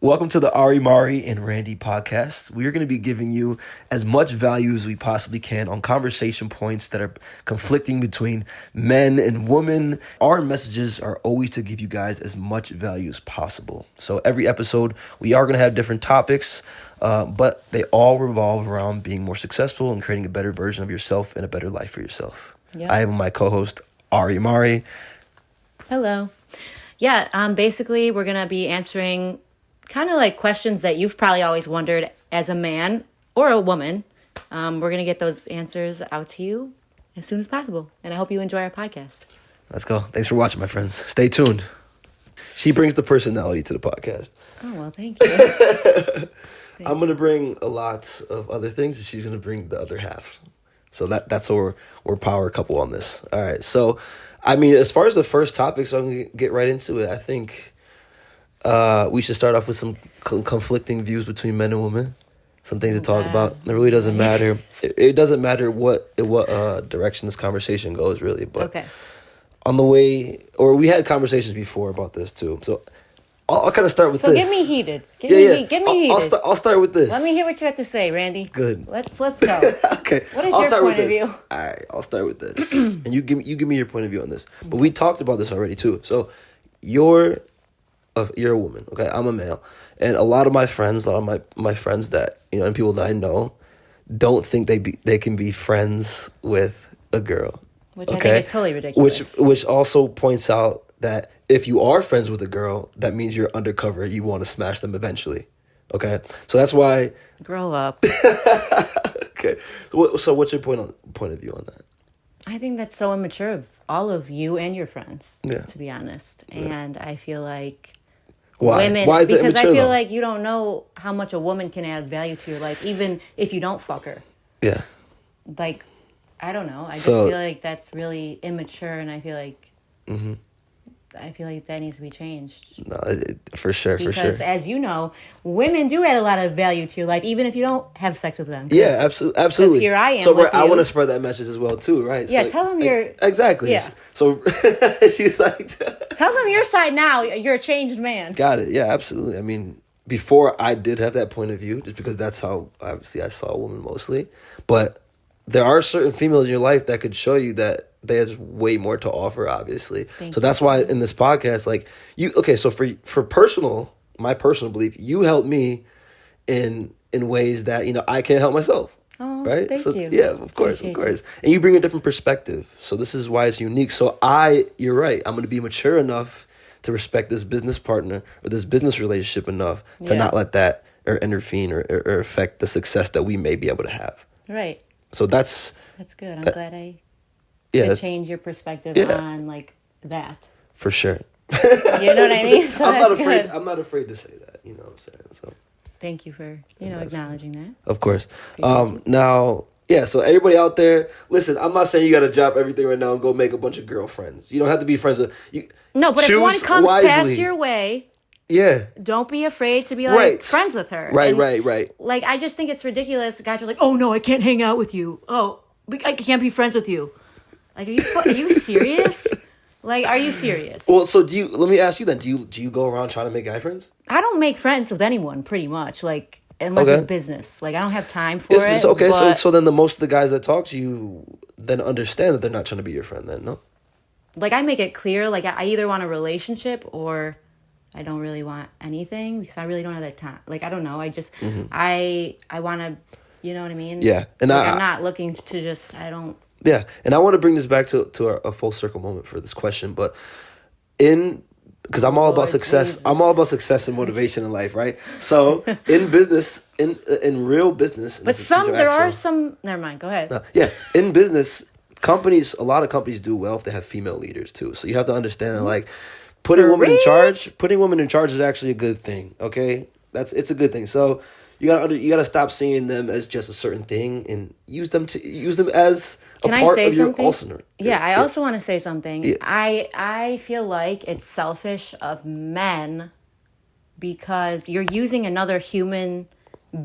Welcome to the Ari Mari and Randy podcast. We are going to be giving you as much value as we possibly can on conversation points that are conflicting between men and women. Our messages are always to give you guys as much value as possible. So every episode, we are going to have different topics, but they all revolve around being more successful and creating a better version of yourself and a better life for yourself. Yep. I have my co-host, Ari Mari. Hello. Yeah, basically, we're going to be answering kind of like questions that you've probably always wondered as a man or a woman. We're going to get those answers out to you as soon as possible. And I hope you enjoy our podcast. Let's go. Thanks for watching, my friends. Stay tuned. She brings the personality to the podcast. Oh, well, thank you. I'm going to bring a lot of other things, and she's going to bring the other half. So that's what we're power couple on this. All right. So, I mean, as far as the first topic, so I'm going to get right into it. I think we should start off with some conflicting views between men and women. Some things to talk about. It really doesn't matter. It doesn't matter what direction this conversation goes, really. But okay. On the way, or we had conversations before about this too. So I'll kind of start with this. So get me heated. Get me heated. I'll start with this. Let me hear what you have to say, Randy. Good. Let's go. Okay. What is your point of view? All right. I'll start with this, and you give me your point of view on this. But we talked about this already too. So you're a woman, okay? I'm a male, and a lot of my friends, my friends that and people that I know, don't think they can be friends with a girl, which I think is totally ridiculous. Which also points out that if you are friends with a girl, that means you're undercover. You want to smash them eventually, okay? So that's why. Grow up. Okay. So what's your point of view on that? I think that's so immature of all of you and your friends, yeah. to be honest. And I feel like why is that immature? Because I feel like you don't know how much a woman can add value to your life, even if you don't fuck her. Yeah. Like, I don't know. I just feel like that's really immature, and I feel like that needs to be changed. No, for sure. Because as you know, women do add a lot of value to your life, even if you don't have sex with them. Yeah, absolutely. Here I am. So I want to spread that message as well too, right? Yeah, so, tell them you're exactly. Yeah. So she's like, tell them your side now. You're a changed man. Got it. Yeah, absolutely. I mean, before I did have that point of view, just because that's how obviously I saw a woman mostly, but there are certain females in your life that could show you that there's way more to offer, obviously. So that's why in this podcast, like so for my personal belief, you help me in ways that, I can't help myself. Oh, right? Thank you. Yeah, of course. And you bring a different perspective. So this is why it's unique. So you're right. I'm going to be mature enough to respect this business partner or this business relationship enough to not let that or intervene or affect the success that we may be able to have. Right. So that's good. I'm glad I could change your perspective on like that. For sure. You know what I mean? So I'm not afraid to say that. You know what I'm saying? So thank you for acknowledging that. Of course. Now, so everybody out there, listen, I'm not saying you got to drop everything right now and go make a bunch of girlfriends. You don't have to be friends with No, but if one comes past your way, don't be afraid to be friends with her. Right. Like, I just think it's ridiculous. Guys are like, "Oh no, I can't hang out with you. Oh, I can't be friends with you." Like, are you serious? Like, are you serious? Well, so let me ask you then, do you go around trying to make guy friends? I don't make friends with anyone, pretty much. Like, unless it's business. Like, I don't have time for it. Okay, so then most of the guys that talk to you then understand that they're not trying to be your friend then, no? Like, I make it clear, like, I either want a relationship or I don't really want anything because I really don't have that time. Like, I don't know. I just, I want to, you know what I mean? Yeah. And I'm not looking to just, I don't. Yeah. And I want to bring this back to a full circle moment for this question. But because I'm all about success. Jesus. I'm all about success and motivation in life, right? So in business, in real business. But never mind. Go ahead. In business, a lot of companies do well if they have female leaders too. So you have to understand that, like, putting women in charge is actually a good thing. Okay, it's a good thing. So you gotta stop seeing them as just a certain thing and use them as a part of your arsenal. Yeah, I also want to say something. Yeah. I feel like it's selfish of men because you're using another human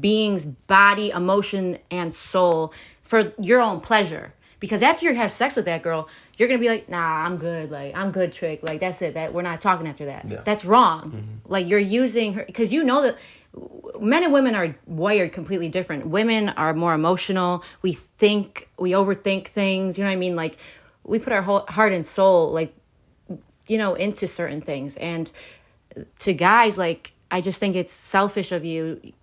being's body, emotion, and soul for your own pleasure. Because after you have sex with that girl, you're going to be like, nah, I'm good. Like, I'm good, trick. Like, that's it. That we're not talking after that. Yeah. That's wrong. Like, you're using her. Because you know that men and women are wired completely different. Women are more emotional. We overthink things. You know what I mean? Like, we put our whole heart and soul, like, into certain things. And to guys, like, I just think it's selfish of you,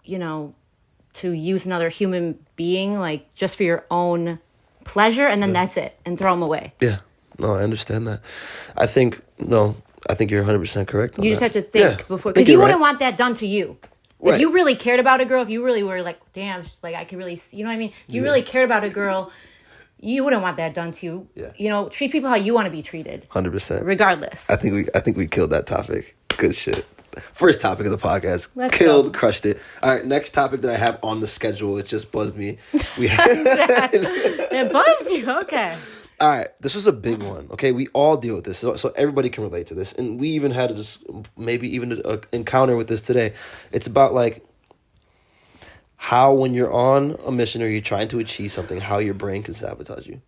to use another human being, like, just for your own pleasure, and then that's it, and throw them away. Yeah. No, I understand that. I think you're 100% correct on You just that. have to think before, because you wouldn't want that done to you. Right. If you really cared about a girl, if you really were like, damn, like, I could really, you know what I mean? If you really cared about a girl, you wouldn't want that done to you. Yeah. Treat people how you want to be treated. 100%. Regardless. I think we killed that topic. Good shit. First topic of the podcast. Let's Killed, go. Crushed it. All right, next topic that I have on the schedule, it just buzzed me. We It buzzed you? Okay. All right, this was a big one. Okay, we all deal with this, so everybody can relate to this, and we even had maybe even an encounter with this today. It's about like how when you're on a mission or you're trying to achieve something, how your brain can sabotage you.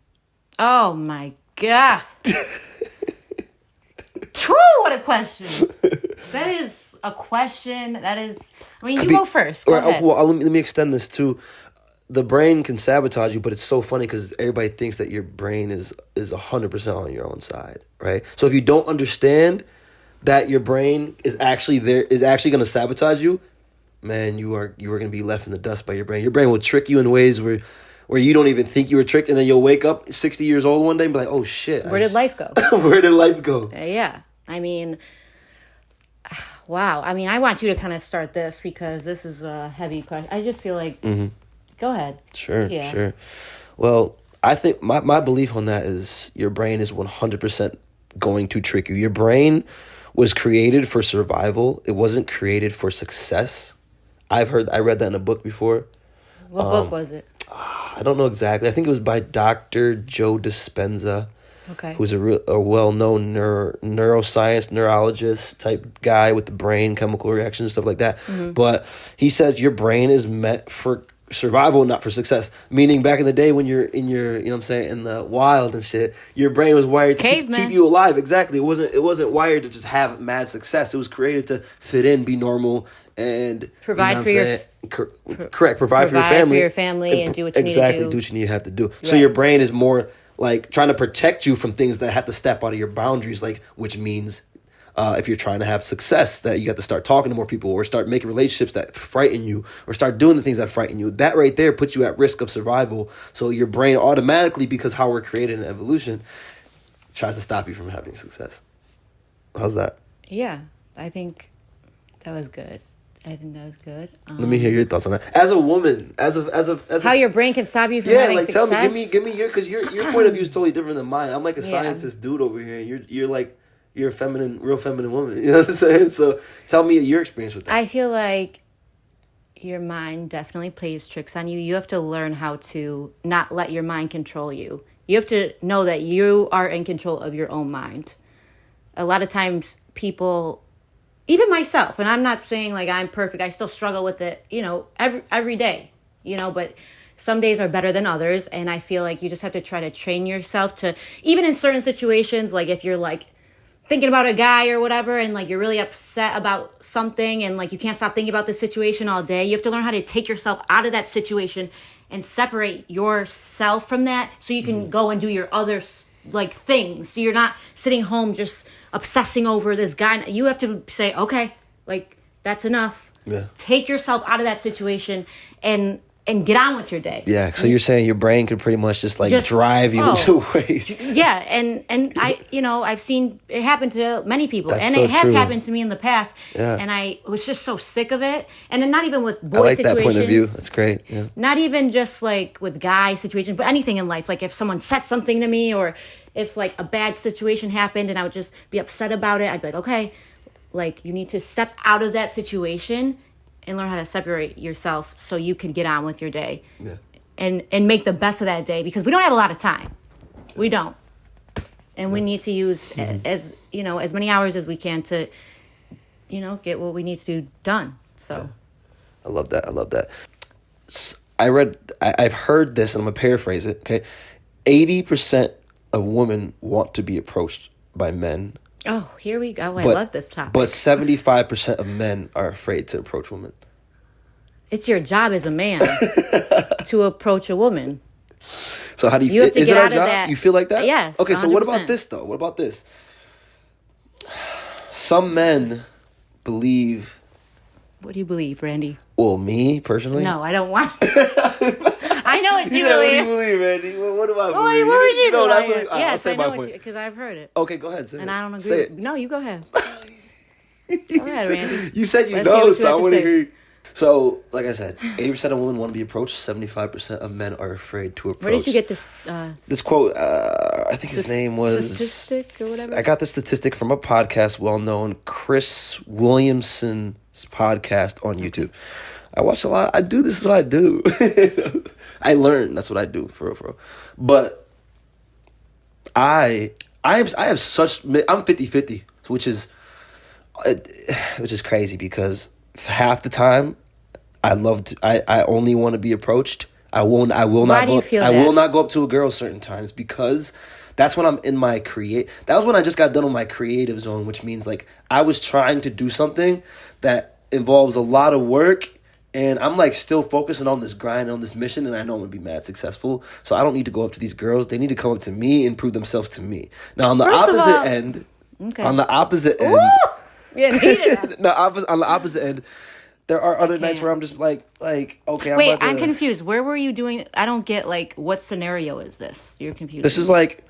Oh my God. True, what a question. That is a question. That is, you go first. Go ahead. Well, let me extend this too. The brain can sabotage you, but it's so funny because everybody thinks that your brain is 100% on your own side, right? So if you don't understand that your brain is actually going to sabotage you, man, you are going to be left in the dust by your brain. Your brain will trick you in ways where you don't even think you were tricked, and then you'll wake up 60 years old one day and be like, oh shit. Where did life go? Where did life go? Yeah. Wow. I want you to kind of start this because this is a heavy question. I just feel like, go ahead. Sure. Well, I think my belief on that is your brain is 100% going to trick you. Your brain was created for survival. It wasn't created for success. I read that in a book before. What book was it? I don't know exactly. I think it was by Dr. Joe Dispenza. Okay. Who's a well-known neuroscience, neurologist type guy with the brain, chemical reactions, stuff like that. But he says your brain is meant for survival, not for success. Meaning back in the day when you're in your, in the wild and shit, your brain was wired to keep you alive. Exactly. It wasn't wired to just have mad success. It was created to fit in, be normal, and provide for your correct. Provide for your family, and do what you need to do. Exactly. Do what you have to do. Right. So your brain is more like trying to protect you from things that have to step out of your boundaries, like which means if you're trying to have success, that you have to start talking to more people or start making relationships that frighten you or start doing the things that frighten you. That right there puts you at risk of survival. So your brain automatically, because how we're created in evolution, tries to stop you from having success. How's that? Yeah, I think that was good. Let me hear your thoughts on that. As a woman, as how your brain can stop you from having success. Tell me, give me your, because your point of view is totally different than mine. I'm like a scientist dude over here, and you're a feminine, real feminine woman. You know what I'm saying? So tell me your experience with that. I feel like your mind definitely plays tricks on you. You have to learn how to not let your mind control you. You have to know that you are in control of your own mind. A lot of times people, even myself, and I'm not saying like I'm perfect, I still struggle with it, every day, but some days are better than others. And I feel like you just have to try to train yourself to, even in certain situations, like if you're like thinking about a guy or whatever, and like you're really upset about something and like you can't stop thinking about the situation all day, you have to learn how to take yourself out of that situation and separate yourself from that so you can go and do your other like things. So you're not sitting home just obsessing over this guy. You have to say, okay, like that's enough. Yeah. Take yourself out of that situation and get on with your day. Yeah, so you're saying your brain could pretty much just drive you into waste. Yeah, and I, I've seen it happen to many people. That's and so it has true. happened to me in the past. Yeah. And I was just so sick of it. And then not even with boy I like situations. that point of view. That's great. Yeah. Not even just like with guy situations, but anything in life. Like if someone said something to me or if like a bad situation happened and I would just be upset about it, I'd be like, okay, like you need to step out of that situation and learn how to separate yourself so you can get on with your day. Yeah. And make the best of that day, because we don't have a lot of time. We don't. And we need to use as many hours as we can to, get what we need to do done. So I love that. I've heard this, and I'm going to paraphrase it, okay? 80% of women want to be approached by men. Oh, here we go. I love this topic. But 75% of men are afraid to approach women. It's your job as a man to approach a woman. So how do you have to is get it our out of job? that. You feel like that? Yes. Okay, so what 100%. about this though? What about this? Some men believe. What do you believe, Randy? Well, me personally. No, I don't want. I know what you What do you believe. believe, Randy? What do I believe? What would you know what I believe? believe? I'll Yes, say I my know point. because I've heard it. Okay, go ahead. Say And it. I don't agree. Say it. No, you go ahead. Go ahead, Randy. You said you Let's hear know, what you so I have to want to say. hear. So, like I said, 80% of women want to be approached. 75% of men are afraid to approach. Where did you get this? This quote? I think his name was statistic or whatever. I got the statistic from a podcast, well known Chris Williamson's podcast on YouTube. I watch a lot. I do this is what I do. I learn. That's what I do for real. But I have such. I'm 50-50, which is crazy because half the time I only want to be approached. I will not go up to a girl certain times because that's when I'm in my that was when I just got done with my creative zone, which means like I was trying to do something that involves a lot of work and I'm like still focusing on this grind, on this mission, and I know I'm gonna be mad successful. So I don't need to go up to these girls. They need to come up to me and prove themselves to me. Now on the opposite end, on the opposite end, on the opposite end, there are other nights where I'm just like, okay. Wait, I'm confused. Where were you doing? I don't get like what scenario is this? You're confused. This is like,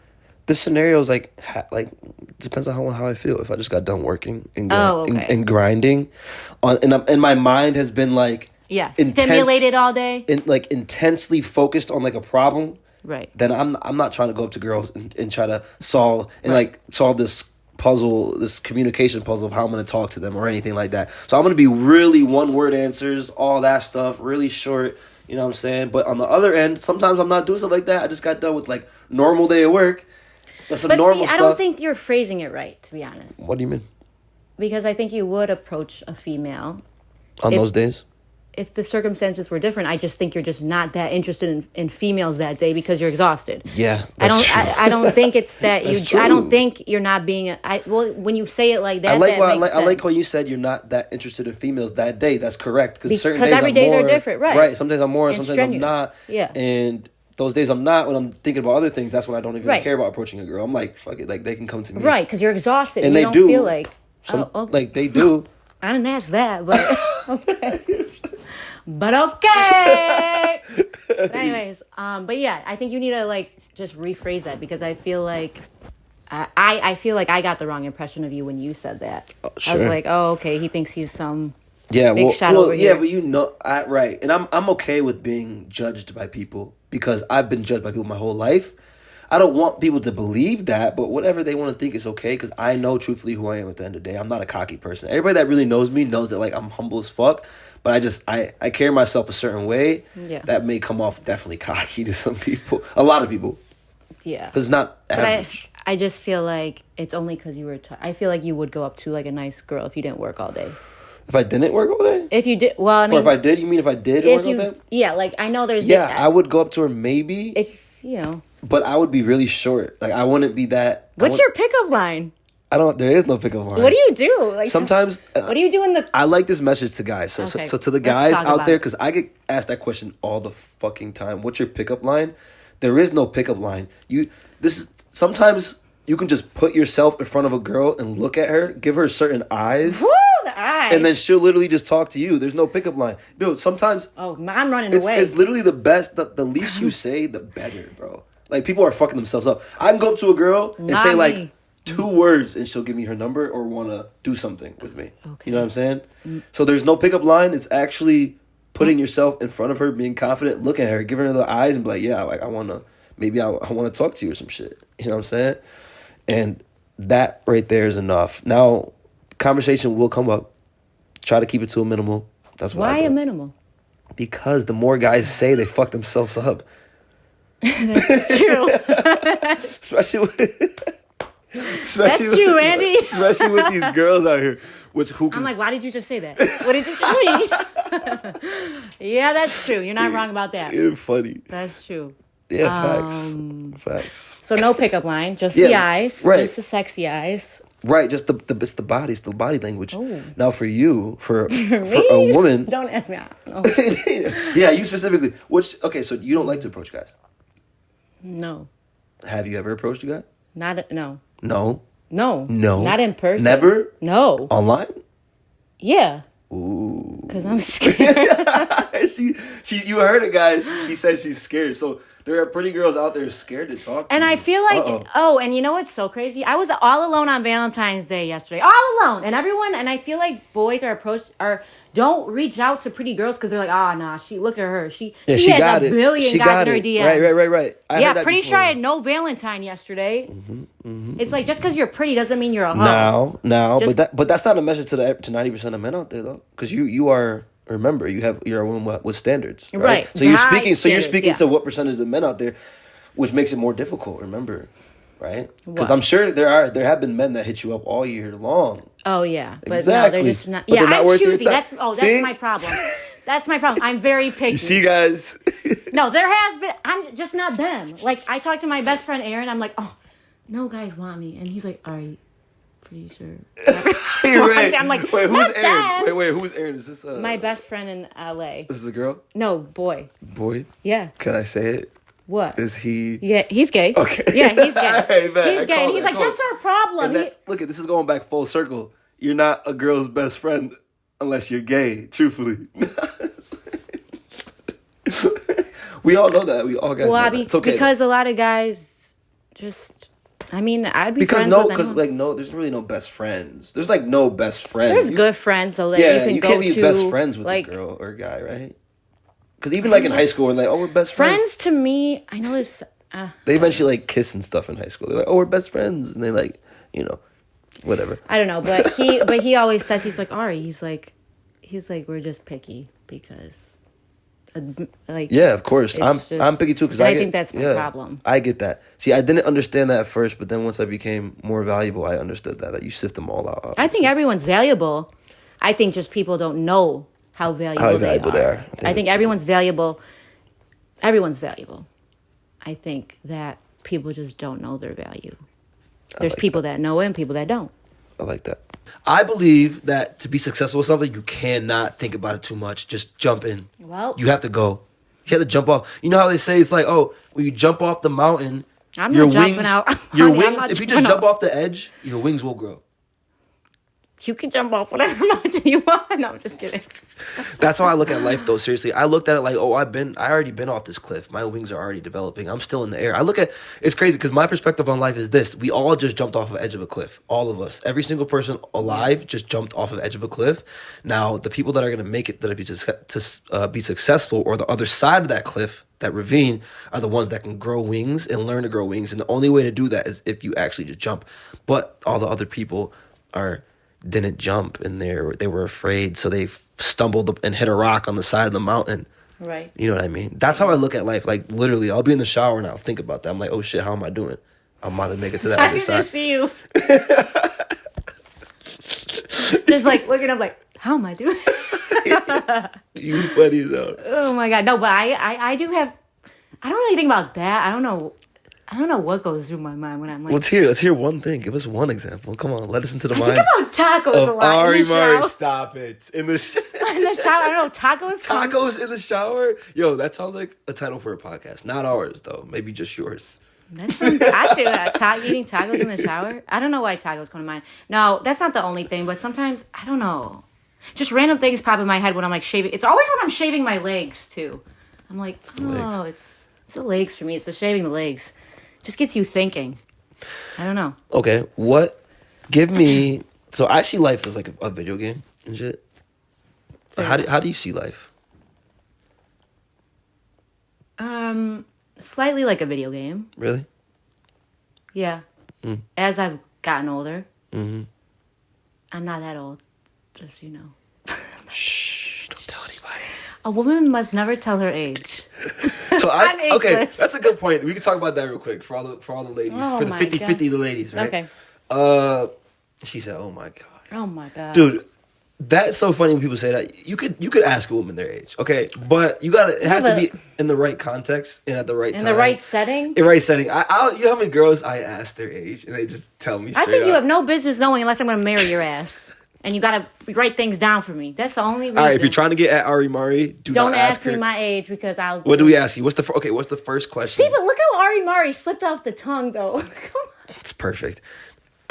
this scenario is like depends on how I feel. If I just got done working and and grinding, and my mind has been like stimulated all day, and like intensely focused on like a problem. Right. Then I'm not trying to go up to girls and try to solve this puzzle, this communication puzzle of how I'm going to talk to them or anything like that. So I'm going to be really one-word answers, all that stuff, really short, you know what I'm saying? But on the other end, sometimes I'm not doing stuff like that. I just got done with like normal day of work. That's some normal stuff. I don't think you're phrasing it right, to be honest. What do you mean? Because I think you would approach a female. On those days? If the circumstances were different, I just think you're just not that interested in females that day because you're exhausted. Yeah, I don't think it's that you. True. I don't think you're not being. When you say it like that, I like when you said you're not that interested in females that day. That's correct because certain days every days are different, right? Right. Some days I'm more, and sometimes strenuous. I'm not. Yeah. And those days I'm not. When I'm thinking about other things, that's when I don't even care about approaching a girl. I'm like, fuck it, like they can come to me. Right, because you're exhausted and they you don't do. feel like. Like they do. I didn't ask that, but okay. But okay. But anyways, but yeah, I think you need to like just rephrase that because I feel like I feel like I got the wrong impression of you when you said that. Sure. I was like, oh, okay, he thinks he's some big shot over here. Yeah, but you know, right, and I'm okay with being judged by people because I've been judged by people my whole life. I don't want people to believe that, but whatever they want to think is okay because I know truthfully who I am at the end of the day. I'm not a cocky person. Everybody that really knows me knows that like I'm humble as fuck, but I carry myself a certain way that may come off definitely cocky to some people, a lot of people. Yeah, because it's not average. But I just feel like it's only because you were. I feel like you would go up to like a nice girl if you didn't work all day. If I didn't work all day? If you did, well, I mean, or if I did, you mean if I did work all day? Yeah, like I know there's. Yeah, I would go up to her maybe. If you know. But I would be really short. Like I wouldn't be that. What's your pickup line? There is no pickup line. What do you do? Like sometimes. What do you do in the? I like this message to guys. So to the guys out there, because I get asked that question all the fucking time. What's your pickup line? There is no pickup line. Sometimes you can just put yourself in front of a girl and look at her, give her certain eyes. Woo, the eyes. And then she'll literally just talk to you. There's no pickup line. Dude, sometimes. Oh, I'm running away. It's literally the best. The least you say, the better, bro. Like, people are fucking themselves up. I can go up to a girl and say, like, 2 words, and she'll give me her number or want to do something with me. Okay. You know what I'm saying? So there's no pickup line. It's actually putting yourself in front of her, being confident, looking at her, giving her the eyes, and be like, yeah, like, I want to talk to you or some shit. You know what I'm saying? And that right there is enough. Now, conversation will come up. Try to keep it to a minimal. That's what I do. Why a minimal? Because the more guys say they fuck themselves up. That's true. especially That's true, Randy. Especially with these girls out here. I'm like, why did you just say that? What did you just mean? Yeah, that's true. You're not wrong about that. It's funny. That's true. Yeah, facts. So no pickup line, just Yeah, the eyes, right. just the sexy eyes. Right, just it's the body language. Ooh. Now for you, for Me? a woman, Don't ask me. No. yeah, you specifically. So you don't like to approach guys? No. Have you ever approached a guy? No. No. No. No. Not in person. Never? No. Online? Yeah. Ooh. Because I'm scared. You heard it, guys. She said she's scared. So there are pretty girls out there scared to talk to And you. I feel like, and you know what's so crazy? I was all alone on Valentine's Day yesterday. All alone. And I feel like boys don't reach out to pretty girls because they're like, nah, look at her. She has a billion guys in her DMs. Right. Yeah, pretty sure I had no Valentine yesterday. It's like, just because you're pretty doesn't mean you're a hoe. No, but that's not a message to 90% of men out there though, because you are. Remember, you're a woman with standards, right? So you're speaking to what percentage of men out there, which makes it more difficult. Remember, right? Because I'm sure there have been men that hit you up all year long. Oh yeah, but exactly. no, they're just not. But Yeah, not I'm choosy. That's my problem. That's my problem. I'm very picky. You see, guys. No, there has been. I'm just not them. Like I talked to my best friend Aaron. I'm like, oh, no guys want me, and he's like, Ari, pretty sure. You're right. I'm like, wait, who's Aaron? Wait, who's Aaron? Is this my best friend in LA? This is a girl? No, boy. Boy? Yeah. Can I say it? What? Is he? Yeah, he's gay. Okay. Yeah, he's gay. Right, he's gay. And he's like, that's our problem. Look, this is going back full circle. You're not a girl's best friend unless you're gay, truthfully. We all know that. We all guys know that. It's okay. Because a lot of guys just... I mean, I'd be friends with anyone. There's really no best friends. There's like no best friends. There's good friends, so that you can go to. You can't be best friends with a girl or a guy, right? Because even like in high school, we're like, we're best friends. Friends to me, I know it's. They eventually like kiss and stuff in high school. They're like, we're best friends, and they like, whatever. I don't know, but he always says he's like Ari. He's like we're just picky because. Yeah, of course. I'm picky too because I think that's my problem. I get that. See, I didn't understand that at first, but then once I became more valuable, I understood that you sift them all out. Obviously. I think everyone's valuable. I think just people don't know how valuable they are. I think everyone's valuable. Everyone's valuable. I think that people just don't know their value. There's people that know it and people that don't. I like that. I believe that to be successful with something, you cannot think about it too much. Just jump in. Well, you have to go. You have to jump off. You know how they say it's like, when you jump off the mountain, I'm not jumping out. Your wings, if you just jump off the edge, your wings will grow. You can jump off whatever mountain you want. No, I'm just kidding. That's how I look at life, though. Seriously, I looked at it like, I already been off this cliff. My wings are already developing. I'm still in the air. It's crazy because my perspective on life is this: we all just jumped off the edge of a cliff. All of us, every single person alive, just jumped off of the edge of a cliff. Now, the people that are gonna make it, that be successful, or the other side of that cliff, that ravine, are the ones that can grow wings and learn to grow wings. And the only way to do that is if you actually just jump. But all the other people didn't jump, and they were afraid, so they stumbled and hit a rock on the side of the mountain. Right. You know what I mean? That's how I look at life. Like literally, I'll be in the shower and I'll think about that. I'm like, oh shit, how am I doing? I'm about to make it to that other side. I just see you. Just like looking up, like, how am I doing? You funny though. Oh my god, no, but I do have. I don't really think about that. I don't know what goes through my mind when I'm like... Let's hear one thing. Give us one example. Come on, let us into the mind. I think about tacos a lot. Ari Murray, stop it. In the shower, I don't know, tacos? Tacos in the shower? Yo, that sounds like a title for a podcast. Not ours, though. Maybe just yours. That sounds... I do that. Eating tacos in the shower? I don't know why tacos come to mind. No, that's not the only thing, but sometimes, I don't know. Just random things pop in my head when I'm like shaving. It's always when I'm shaving my legs, too. I'm like, it's the legs for me. It's the shaving the legs. Just gets you thinking. I don't know. Okay, so I see life as like a video game and shit. How do you see life? Slightly like a video game. Really? Yeah. As I've gotten older. Mm-hmm. I'm not that old, just you know. Shh, don't tell anybody. A woman must never tell her age. So okay, that's a good point. We can talk about that real quick for all the ladies, for the 50-50 the ladies, right? Okay. She said, "Oh my god." Oh my god. Dude, That's so funny when people say that. You could ask a woman their age, okay, but it has to be in the right context and at the right time, in the right setting. In the right setting. You know how many girls I ask their age and they just tell me. I think you up. have no business knowing unless I'm going to marry your ass, and you got to write things down for me. That's the only reason. All right, if you're trying to get at Ari Mari, don't not ask her. me my age because I'll. What do we ask you? What's the first question? See, but look how Ari Mari slipped off the tongue, though. Come on. It's perfect.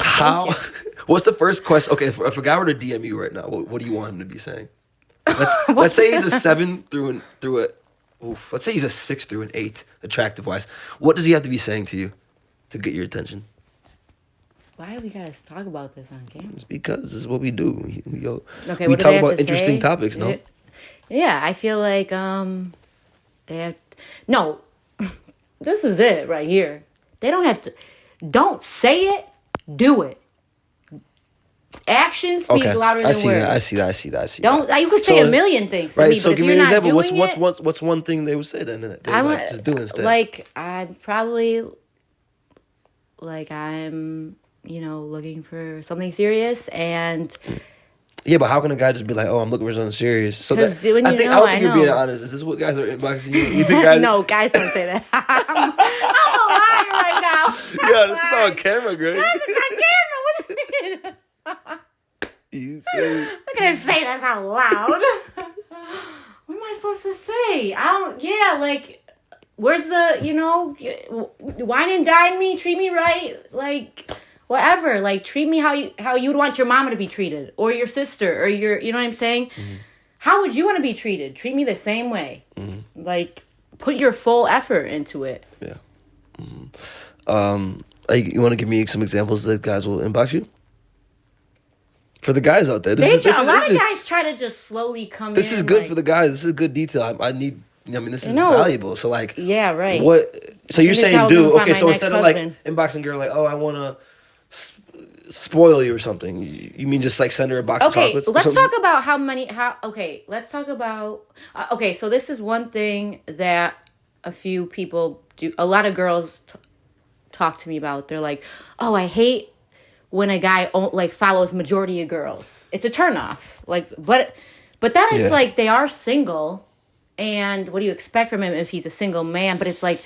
How? What's the first question? Okay, if a guy were to DM you right now, what do you want him to be saying? Let's say he's a 7 through a. Let's say he's a 6 through an 8, attractive wise. What does he have to be saying to you to get your attention? Why do we gotta talk about this on camera? It's because this is what we do. We talk about interesting topics, no? Yeah, I feel like they have. No, this is it right here. They don't have to. Don't say it. Do it. Actions speak louder than words. I see that. Don't. You could say a million things to me, so but if give you're me an not example. doing What's one thing they would say then? Just do it instead. Like I'm probably like I'm looking for something serious and. Yeah, but how can a guy just be like, "Oh, I'm looking for something serious"? So I don't think you're being honest. Is this what guys are inboxing you? You think guys? No, guys don't say that. I'm a liar right now. Yeah, this is on camera, Greg. This is on camera. What do you mean? You say. I'm not gonna say this out loud. What am I supposed to say? I don't. Yeah, like, where's the wine and dine me, treat me right, like. Whatever, like treat me how you'd want your mama to be treated, or your sister, or your, you know what I'm saying? Mm-hmm. How would you want to be treated? Treat me the same way. Mm-hmm. Like put your full effort into it. Yeah. Mm-hmm. You want to give me some examples that guys will inbox you? For the guys out there, a lot of guys try to just slowly come in. This is good for the guys. This is good detail. I need. This is valuable. So like, yeah, right. What? So you're saying do okay? So instead of like inboxing girl, like, oh, I want to spoil you or something. You mean just like send her a box of chocolates? Okay, let's talk about let's talk about so this is one thing that a few people do. A lot of girls talk to me about. They're like, oh, I hate when a guy like follows majority of girls. It's a turnoff. Like, but then it's like they are single, and what do you expect from him if he's a single man? But it's like,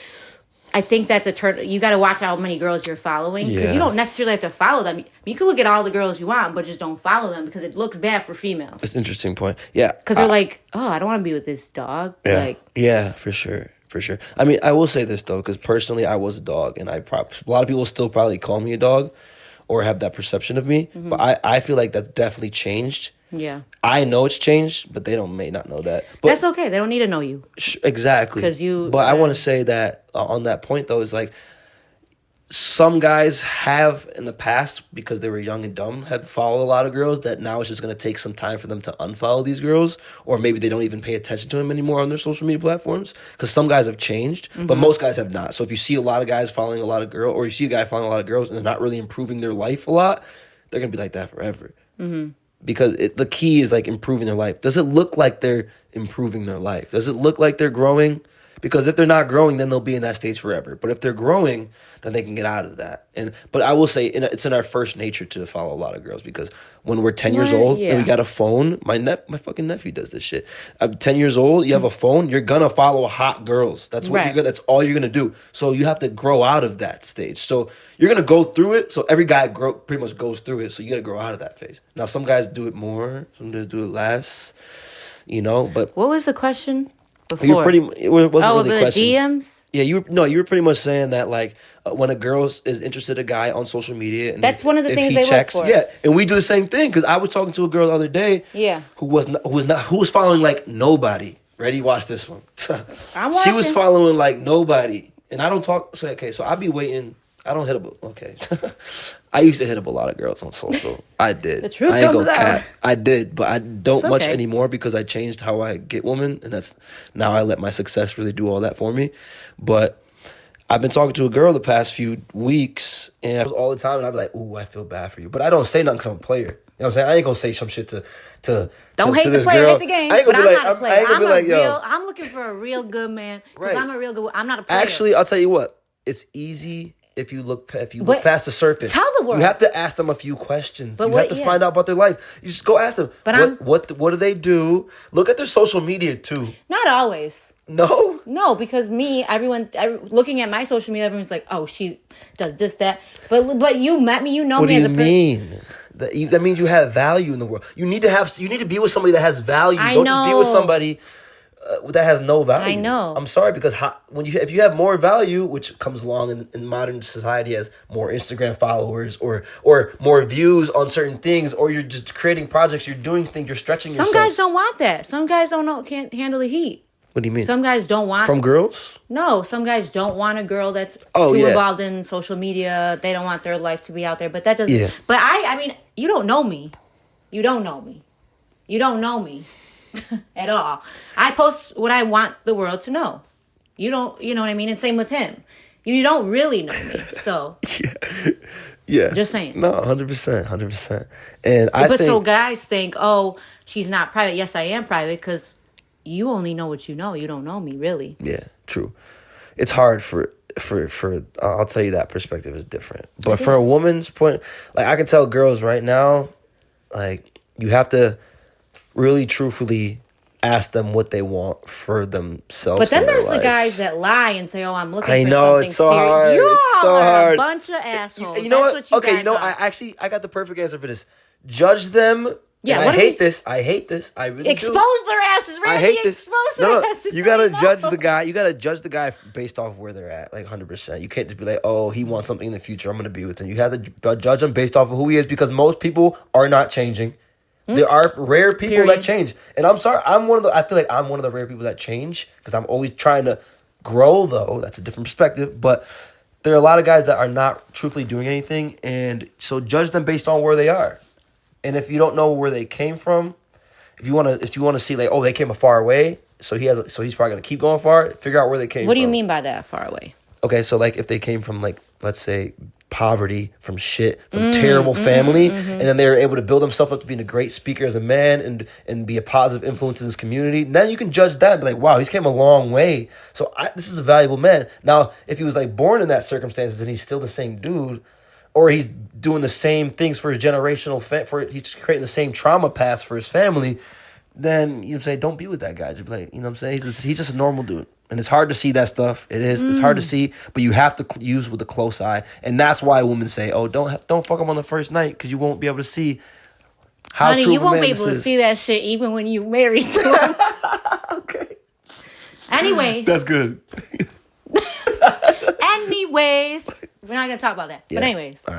I think that's a turn. You got to watch how many girls you're following because you don't necessarily have to follow them. You can look at all the girls you want, but just don't follow them because it looks bad for females. That's an interesting point. Yeah, because they're like, oh, I don't want to be with this dog. Yeah, for sure. I mean, I will say this though, because personally, I was a dog, and a lot of people still probably call me a dog, or have that perception of me. Mm-hmm. But I feel like that's definitely changed. Yeah, I know it's changed, but they may not know that. But that's okay. They don't need to know you. Exactly. But I want to say that on that point though is like some guys have in the past because they were young and dumb have followed a lot of girls that now it's just going to take some time for them to unfollow these girls, or maybe they don't even pay attention to them anymore on their social media platforms because some guys have changed, but most guys have not. So if you see a lot of guys following a lot of girls, or you see a guy following a lot of girls and they're not really improving their life a lot, they're going to be like that forever. Mm-hmm. Because the key is like improving their life. Does it look like they're improving their life? Does it look like they're growing? Because if they're not growing, then they'll be in that stage forever. But if they're growing, then they can get out of that. But I will say it's in our first nature to follow a lot of girls because when we're 10 years old and we got a phone, my fucking nephew does this shit. I'm 10 years old, you have a phone, you're gonna follow hot girls. That's what that's all you're gonna do. So you have to grow out of that stage. So you're gonna go through it. So every guy pretty much goes through it. So you gotta grow out of that phase. Now some guys do it more, some guys do it less. But what was the question? Before. It wasn't really a question. DMs? Yeah, you were pretty much saying that like when a girl is interested in a guy on social media, and that's one of the things they look for. Yeah, and we do the same thing because I was talking to a girl the other day. Yeah, who was following like nobody. Ready? Watch this one. I'm watching. She was following like nobody, and I don't talk. So I be waiting. I don't hit up. Okay. I used to hit up a lot of girls on social. I did. The truth comes out. I did, but I don't much anymore because I changed how I get women, and that's now I let my success really do all that for me. But I've been talking to a girl the past few weeks, and all the time, and I'd be like, "Ooh, I feel bad for you," but I don't say nothing because I'm a player. You know what I'm saying? I ain't gonna say some shit to don't hate the player, hate the game. But I'm not a player. I'm looking for a real good man. Because I'm a real good. I'm not a player. Actually, I'll tell you what. It's easy if you look But past the surface. tell the world. You have to ask them a few questions. But you have to find out about their life. You just go ask them. But what do they do? Look at their social media too. Not always. No, because everyone looking at my social media, everyone's like, "Oh, she does this, that." But you met me, you know what me do as you a mean? That means you have value in the world. You need to be with somebody that has value. Don't just be with somebody that has no value. I know. I'm sorry, because if you have more value, which comes along in modern society as more Instagram followers or more views on certain things, or you're just creating projects, you're doing things, you're stretching yourself. Some guys don't want that. Some guys can't handle the heat. What do you mean? Some guys don't want... From girls? No, some guys don't want a girl that's involved in social media. They don't want their life to be out there. But that doesn't... Yeah. But I mean, you don't know me. You don't know me. You don't know me at all. I post what I want the world to know. You know what I mean? And same with him. You don't really know me, so... Yeah. Just saying. No, 100%. And I think... so guys think, oh, she's not private. Yes, I am private, because... You only know what you know. You don't know me, really. Yeah, true. It's hard for I'll tell you that perspective is different. But for a woman's point, like I can tell girls right now, like you have to really truthfully ask them what they want for themselves. But then there's the guys that lie and say, "Oh, I'm looking for something serious." It's so hard. It's so hard. A bunch of assholes. You know what? Okay, I got the perfect answer for this. Judge them. Yeah, I hate this. I really expose do. their asses. Right? I hate this. Expose their asses. You gotta judge the guy. You gotta judge the guy based off where they're at, like 100%. You can't just be like, oh, he wants something in the future, I'm gonna be with him. You have to judge him based off of who he is, because most people are not changing. There are rare people that change, and I'm sorry. I feel like I'm one of the rare people that change, because I'm always trying to grow. Though that's a different perspective, but there are a lot of guys that are not truthfully doing anything, and so judge them based on where they are. And if you don't know where they came from, if you want to see like, oh, they came a far away, so he's probably gonna keep going far. Figure out where they came from. What do you mean by that, far away? Okay, so like if they came from, like, let's say poverty, from terrible family, and then they were able to build themselves up to being a great speaker as a man and be a positive influence in his community, then you can judge that and be like, wow, he's came a long way. So this is a valuable man. Now, if he was like born in that circumstances and he's still the same dude, or he's doing the same things for his generational he's creating the same trauma past for his family, then you say don't be with that guy. Just be like, you know what I'm saying? He's just a normal dude. And it's hard to see that stuff. It is. It's hard to see, but you have to use with a close eye. And that's why women say, oh, don't fuck him on the first night, because you won't be able to see how true you won't be able to see that shit even when you married to him. Okay. Anyway. That's good. Anyways. We're not going to talk about that. Yeah. But anyways. All right.